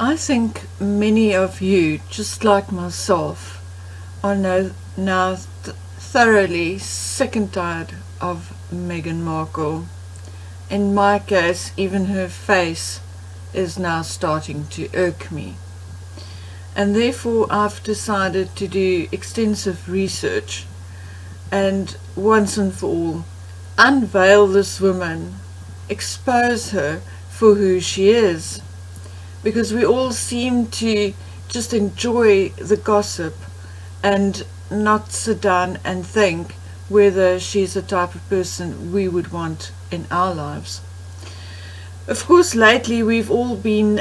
I think many of you, just like myself, are now thoroughly sick and tired of Meghan Markle. In my case, even her face is now starting to irk me. And therefore I've decided to do extensive research and once and for all unveil this woman, expose her for who she is. Because we all seem to just enjoy the gossip and not sit down and think whether she's the type of person we would want in our lives. Of course, lately we've all been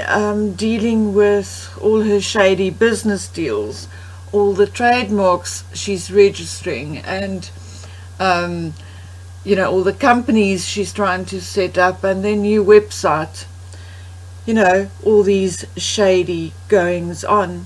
dealing with all her shady business deals, all the trademarks she's registering, and all the companies she's trying to set up, and their new website. All these shady goings on.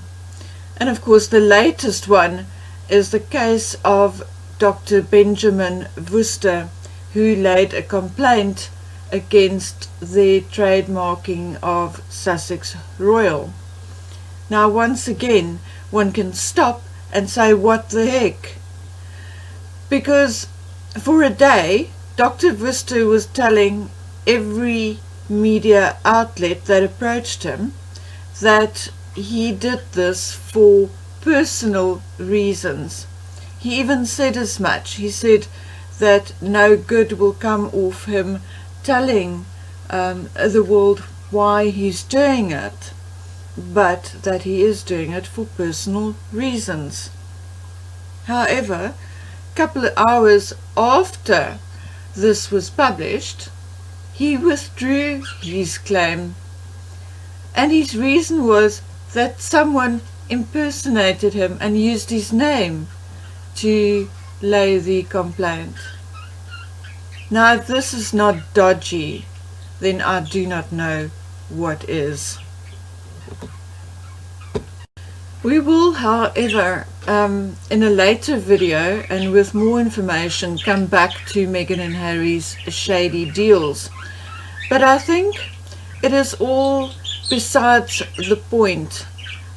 And of course the latest one is the case of Dr. Benjamin Wooster, who laid a complaint against the trademarking of Sussex Royal. Now once again, one can stop and say, what the heck? Because for a day, Dr. Wooster was telling every media outlet that approached him that he did this for personal reasons. He even said as much. He said that no good will come off him telling the world why he's doing it, but that he is doing it for personal reasons. However, a couple of hours after this was published, he withdrew his claim, and his reason was that someone impersonated him and used his name to lay the complaint. Now, if this is not dodgy, then I do not know what is. We will, however, in a later video and with more information, come back to Meghan and Harry's shady deals. But I think it is all besides the point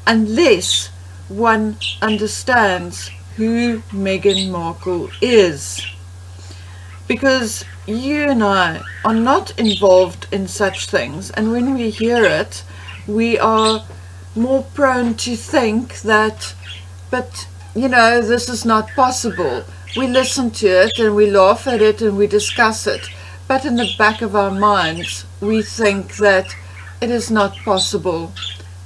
unless one understands who Meghan Markle is. Because you and I are not involved in such things, and when we hear it, we are more prone to think that, but this is not possible. We listen to it and we laugh at it and we discuss it, but in the back of our minds we think that it is not possible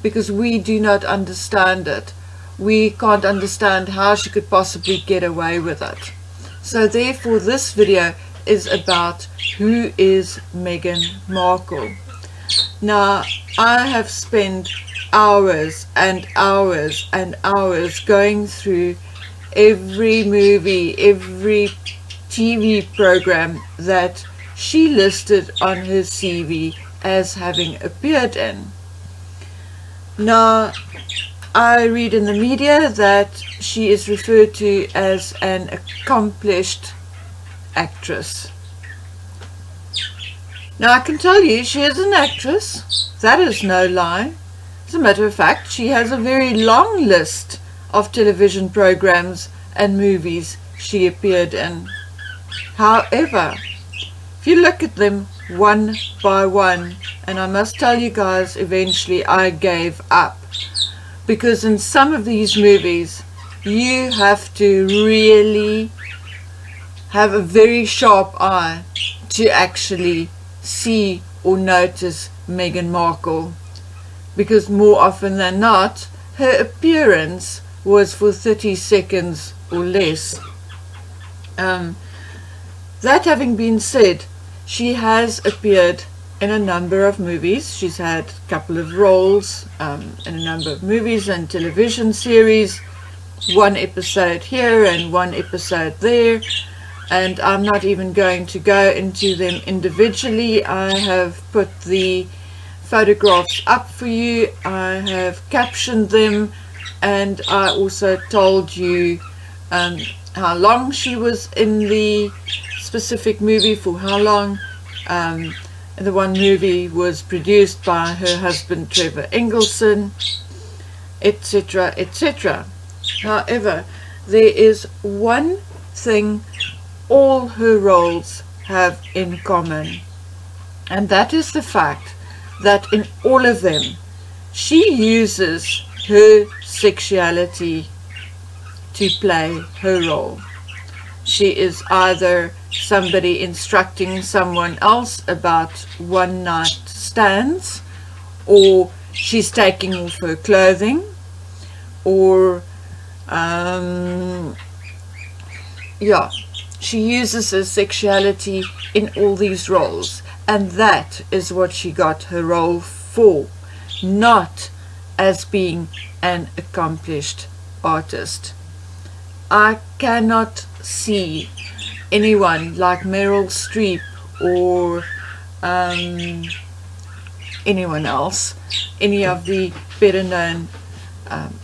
because we do not understand it. We can't understand how she could possibly get away with it. So therefore this video is about who is Meghan Markle. Now, I have spent hours and hours and hours going through every movie, every TV program that she listed on her CV as having appeared in. Now, I read in the media that she is referred to as an accomplished actress. Now, I can tell you she is an actress. That is no lie. As a matter of fact, she has a very long list of television programs and movies she appeared in. However, if you look at them one by one, and I must tell you guys, eventually I gave up. Because in some of these movies, you have to really have a very sharp eye to actually see or notice Meghan Markle. Because more often than not, her appearance was for 30 seconds or less. That having been said, she has appeared in a number of movies. She's had a couple of roles in a number of movies and television series, one episode here and one episode there, and I'm not even going to go into them individually. I have put the photographs up for you, I have captioned them, and I also told you how long she was in the specific movie, for how long, The one movie was produced by her husband Trevor Engelson, etc., etc. However, there is one thing all her roles have in common, and that is the fact that in all of them she uses her sexuality to play her role. She is either somebody instructing someone else about one night stands, or she's taking off her clothing, or she uses her sexuality in all these roles, and that is what she got her role for, not as being an accomplished artist. I cannot see anyone like Meryl Streep or anyone else, any of the better known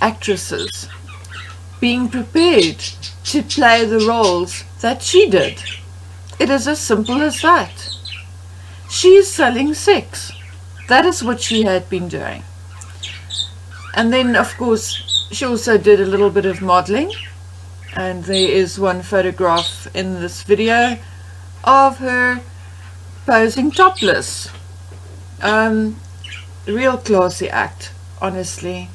actresses, being prepared to play the roles that she did. It is as simple as that. She is selling sex. That is what she had been doing. And then, of course, she also did a little bit of modeling. And there is one photograph in this video of her posing topless. Real classy act, honestly.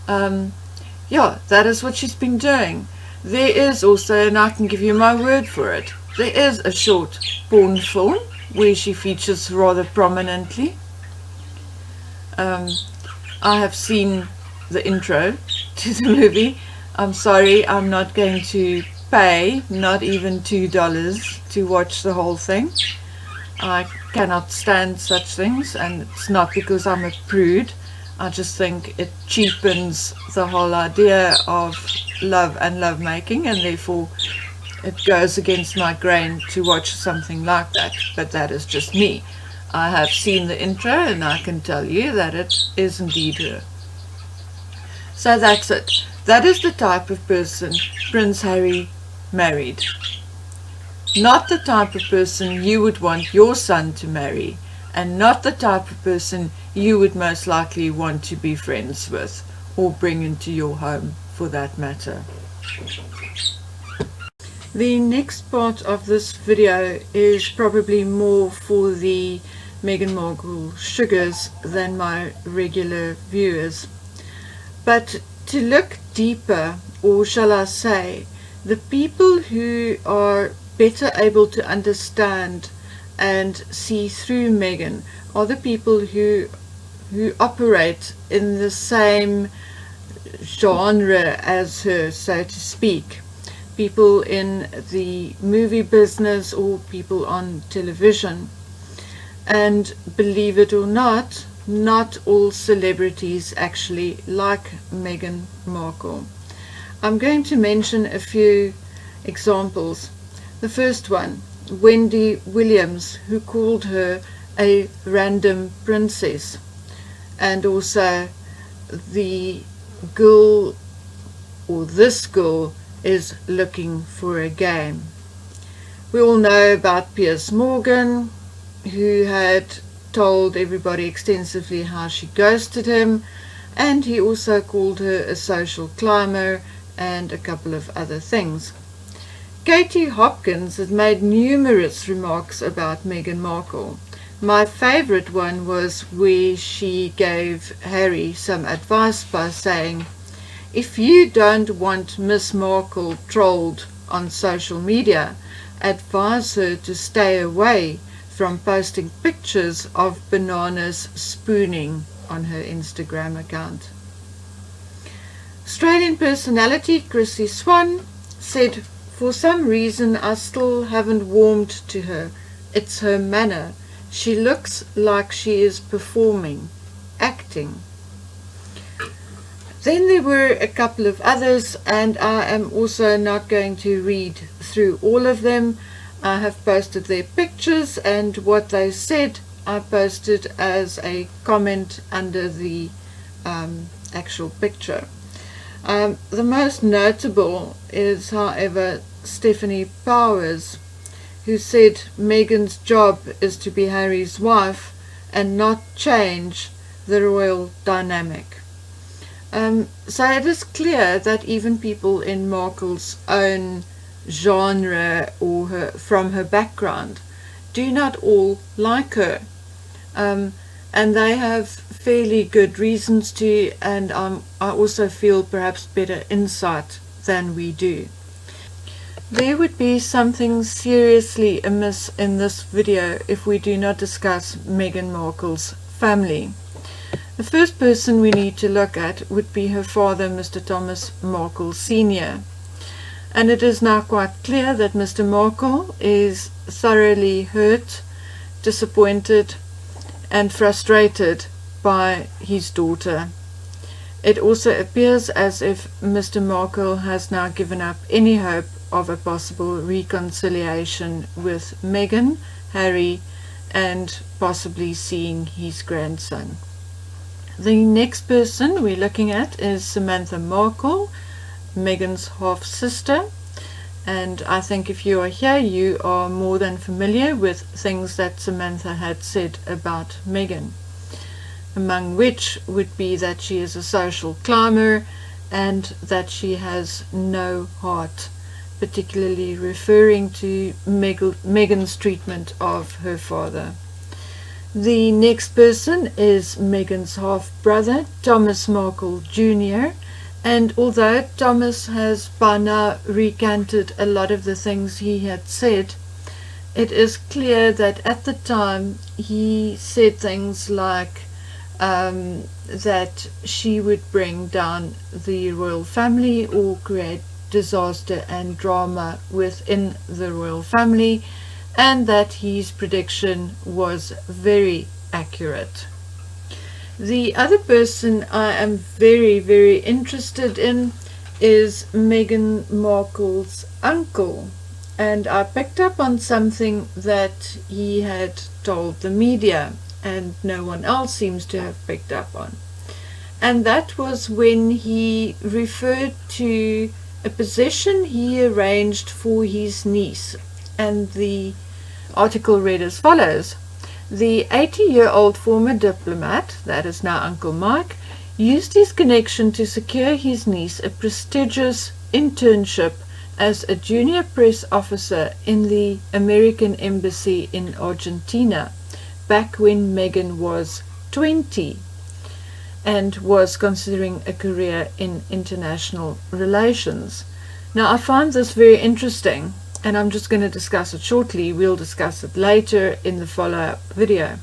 That is what she's been doing. There is also, and I can give you my word for it, there is a short porn film where she features rather prominently. I have seen the intro to the movie. I'm sorry, I'm not going to pay not even $2 to watch the whole thing. I cannot stand such things, and it's not because I'm a prude. I just think it cheapens the whole idea of love and lovemaking, and therefore it goes against my grain to watch something like that. But that is just me. I have seen the intro, and I can tell you that it is indeed her. So that's it. That is the type of person Prince Harry married. Not the type of person you would want your son to marry, and not the type of person you would most likely want to be friends with or bring into your home, for that matter. The next part of this video is probably more for the Meghan Markle sugars than my regular viewers. But to look deeper, or shall I say, the people who are better able to understand and see through Meghan are the people who operate in the same genre as her, so to speak. People in the movie business or people on television. And believe it or not all celebrities actually like Meghan Markle. I'm going to mention a few examples. The first one, Wendy Williams, who called her a random princess, and also the girl, or this girl, is looking for a game. We all know about Piers Morgan, who had told everybody extensively how she ghosted him, and he also called her a social climber and a couple of other things. Katie Hopkins has made numerous remarks about Meghan Markle. My favorite one was where she gave Harry some advice by saying, if you don't want Miss Markle trolled on social media, advise her to stay away from posting pictures of bananas spooning on her Instagram account. Australian personality Chrissy Swan said, for some reason I still haven't warmed to her. It's her manner. She looks like she is performing, acting. Then there were a couple of others, and I am also not going to read through all of them. I have posted their pictures, and what they said I posted as a comment under the actual picture. The most notable is, however, Stephanie Powers, who said Meghan's job is to be Harry's wife and not change the royal dynamic. So it is clear that even people in Markle's own genre or from her background do not all like her, and they have fairly good reasons to, and I also feel perhaps better insight than we do. There would be something seriously amiss in this video if we do not discuss Meghan Markle's family. The first person we need to look at would be her father, Mr. Thomas Markle Sr. And it is now quite clear that Mr. Markle is thoroughly hurt, disappointed, and frustrated by his daughter. It also appears as if Mr. Markle has now given up any hope of a possible reconciliation with Meghan, Harry, and possibly seeing his grandson. The next person we're looking at is Samantha Markle, Meghan's half-sister, and I think if you are here you are more than familiar with things that Samantha had said about Meghan, among which would be that she is a social climber and that she has no heart, particularly referring to Meghan's treatment of her father. The next person is Meghan's half-brother, Thomas Markle Jr., and although Thomas has by now recanted a lot of the things he had said, it is clear that at the time he said things like that she would bring down the royal family or create disaster and drama within the royal family, and that his prediction was very accurate. The other person I am very, very interested in is Meghan Markle's uncle, and I picked up on something that he had told the media and no one else seems to have picked up on, and that was when he referred to a position he arranged for his niece, and the article read as follows: the 80-year-old former diplomat, that is now Uncle Mike, used his connection to secure his niece a prestigious internship as a junior press officer in the American Embassy in Argentina back when Meghan was 20 and was considering a career in international relations. Now I find this very interesting, and I'm just going to discuss it shortly. We'll discuss it later in the follow-up video.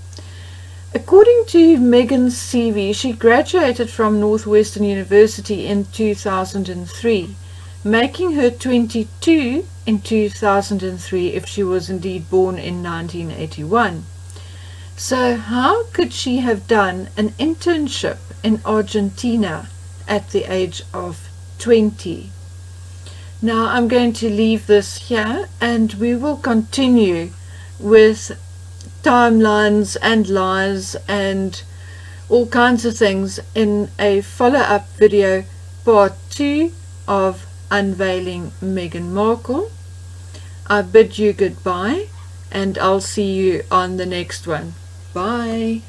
According to Meghan's CV, she graduated from Northwestern University in 2003, making her 22 in 2003 if she was indeed born in 1981. So how could she have done an internship in Argentina at the age of 20? Now I'm going to leave this here, and we will continue with timelines and lies and all kinds of things in a follow-up video, part 2 of Unveiling Meghan Markle. I bid you goodbye, and I'll see you on the next one. Bye.